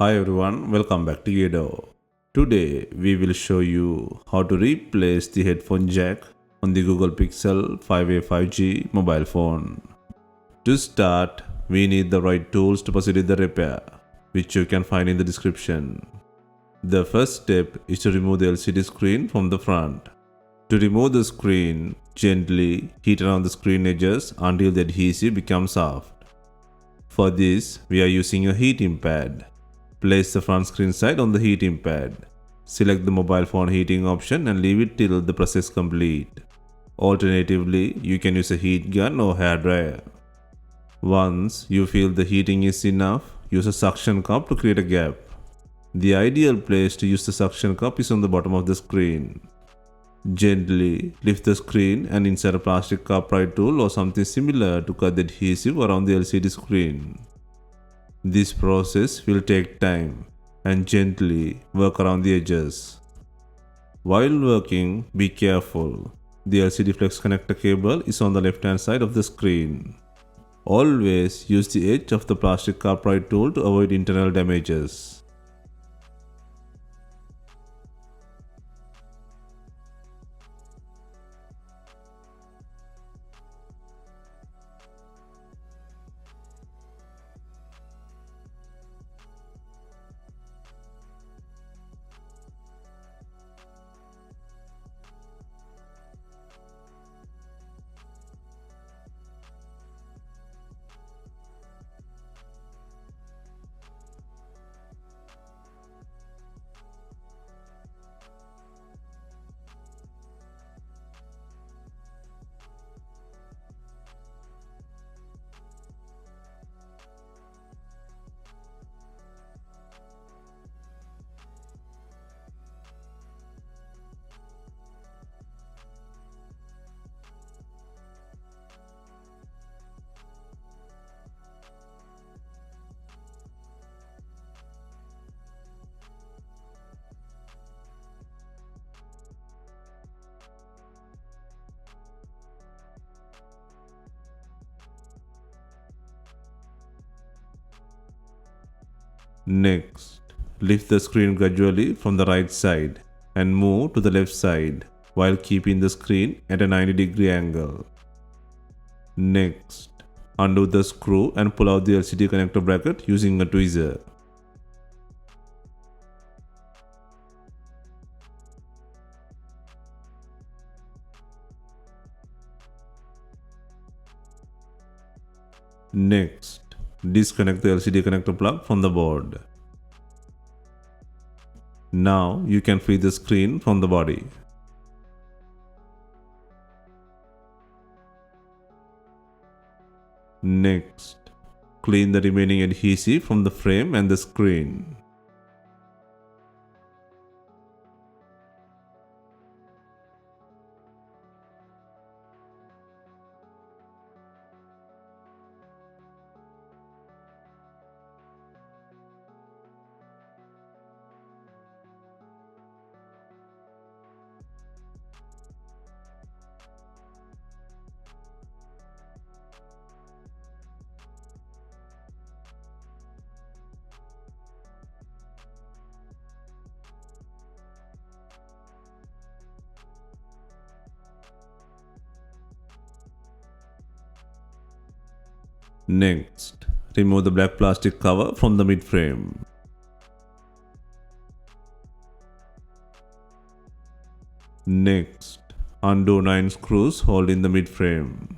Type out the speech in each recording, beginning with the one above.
Hi everyone, welcome back to DYOR. Today we will show you how to replace the headphone jack on the Google Pixel 5a 5G mobile phone. To start, we need the right tools to proceed with the repair, which you can find in the description. The first step is to remove the LCD screen from the front. To remove the screen, gently heat around the screen edges until the adhesive becomes soft. For this, we are using a heating pad. Place the front screen side on the heating pad. Select the mobile phone heating option and leave it till the process complete. Alternatively, you can use a heat gun or hair dryer. Once you feel the heating is enough, use a suction cup to create a gap. The ideal place to use the suction cup is on the bottom of the screen. Gently lift the screen and insert a plastic upright tool or something similar to cut the adhesive around the LCD screen. This process will take time and gently work around the edges. While working, be careful. The LCD flex connector cable is on the left hand side of the screen. Always use the edge of the plastic upright tool to avoid internal damages. Next, lift the screen gradually from the right side and move to the left side while keeping the screen at a 90-degree angle. Next, undo the screw and pull out the LCD connector bracket using a tweezer. Next, disconnect the LCD connector plug from the board. Now you can free the screen from the body. Next, clean the remaining adhesive from the frame and the screen. Next, remove the black plastic cover from the mid-frame. Next, undo 9 screws holding the mid-frame.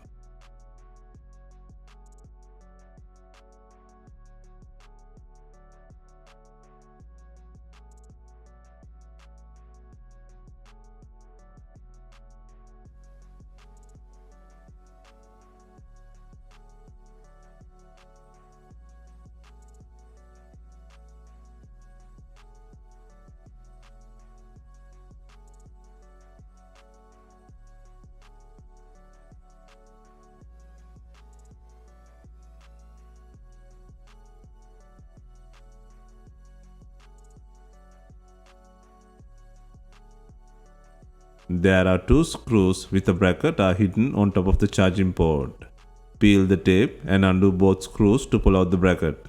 There are 2 screws with a bracket are hidden on top of the charging port. Peel the tape and undo both screws to pull out the bracket.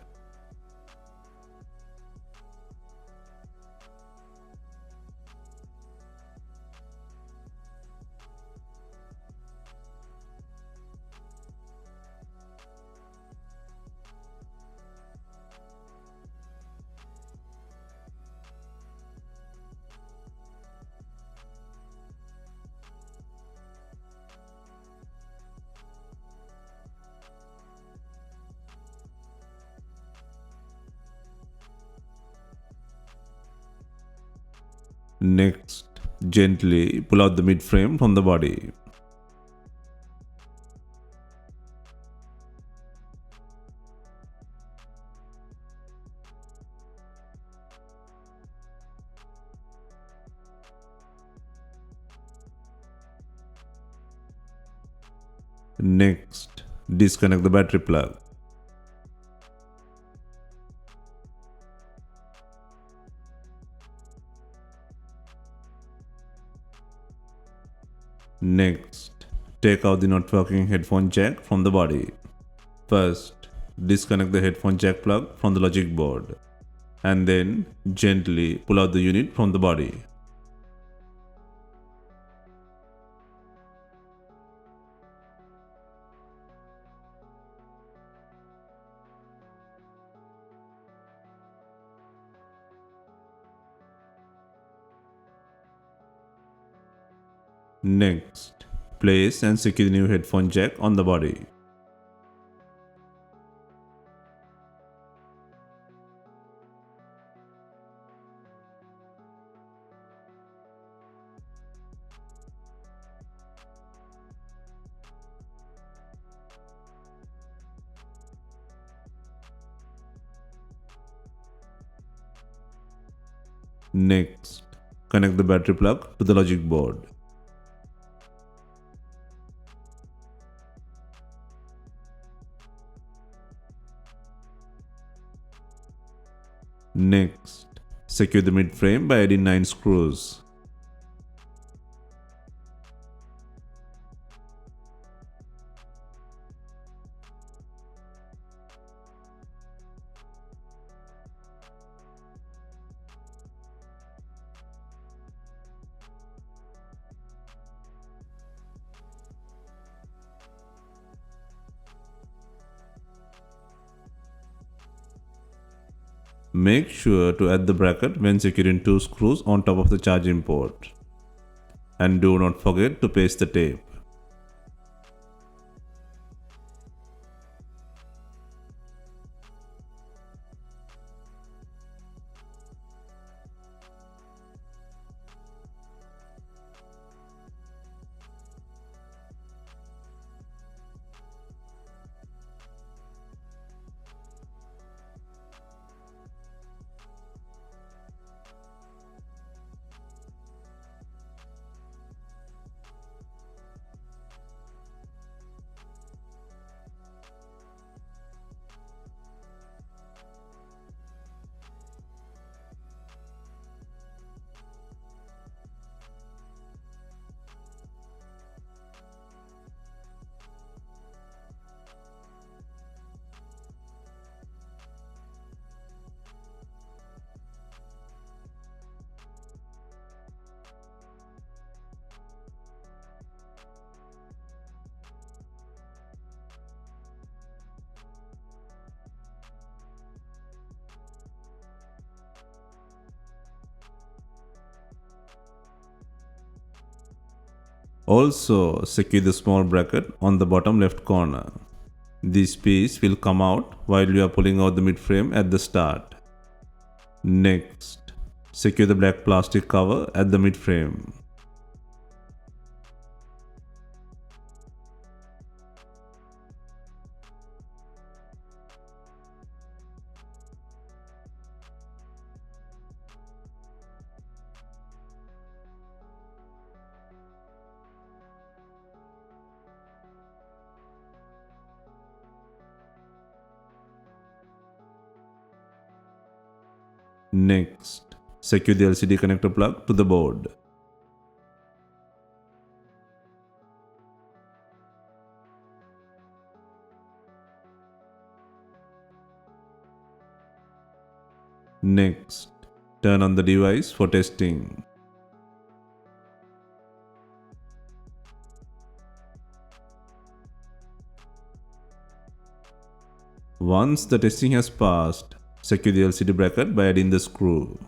Next, gently pull out the mid frame from the body. Next, disconnect the battery plug. Next, take out the not working headphone jack from the body. First, disconnect the headphone jack plug from the logic board, and then gently pull out the unit from the body. Next, place and secure the new headphone jack on the body. Next, connect the battery plug to the logic board. Next, secure the mid frame by adding 9 screws. Make sure to add the bracket when securing 2 screws on top of the charging port. And do not forget to paste the tape. Also, secure the small bracket on the bottom left corner. This piece will come out while you are pulling out the mid frame at the start. Next, secure the black plastic cover at the mid frame. Next, secure the LCD connector plug to the board. Next, turn on the device for testing. Once the testing has passed, secure the LCD bracket by adding the screw.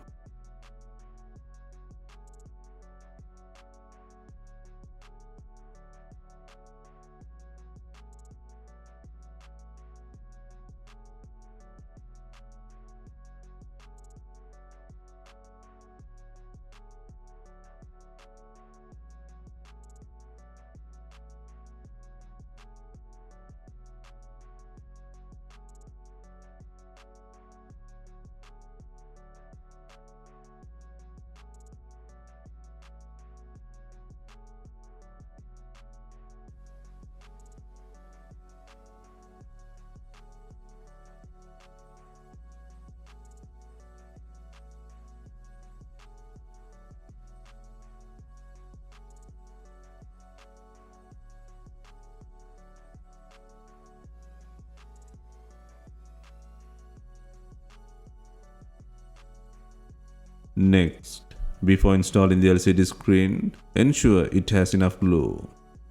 Next, before installing the LCD screen, ensure it has enough glue.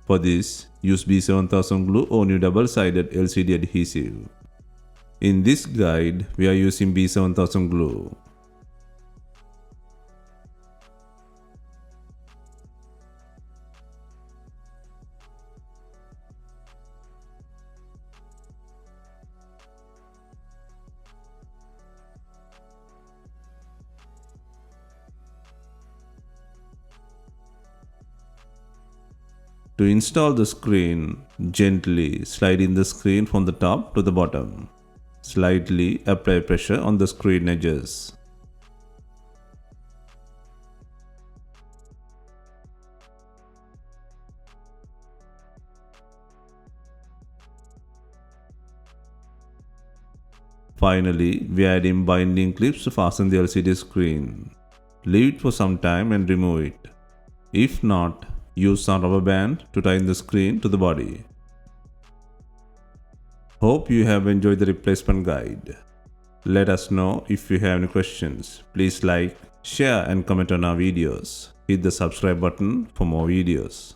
For this, use B7000 glue or new double-sided LCD adhesive. In this guide, we are using B7000 glue. To install the screen, gently slide in the screen from the top to the bottom. Slightly apply pressure on the screen edges. Finally, we add in binding clips to fasten the LCD screen. Leave it for some time and remove it. If not, use some rubber band to tie the screen to the body. Hope you have enjoyed the replacement guide. Let us know if you have any questions. Please like, share and comment on our videos. Hit the subscribe button for more videos.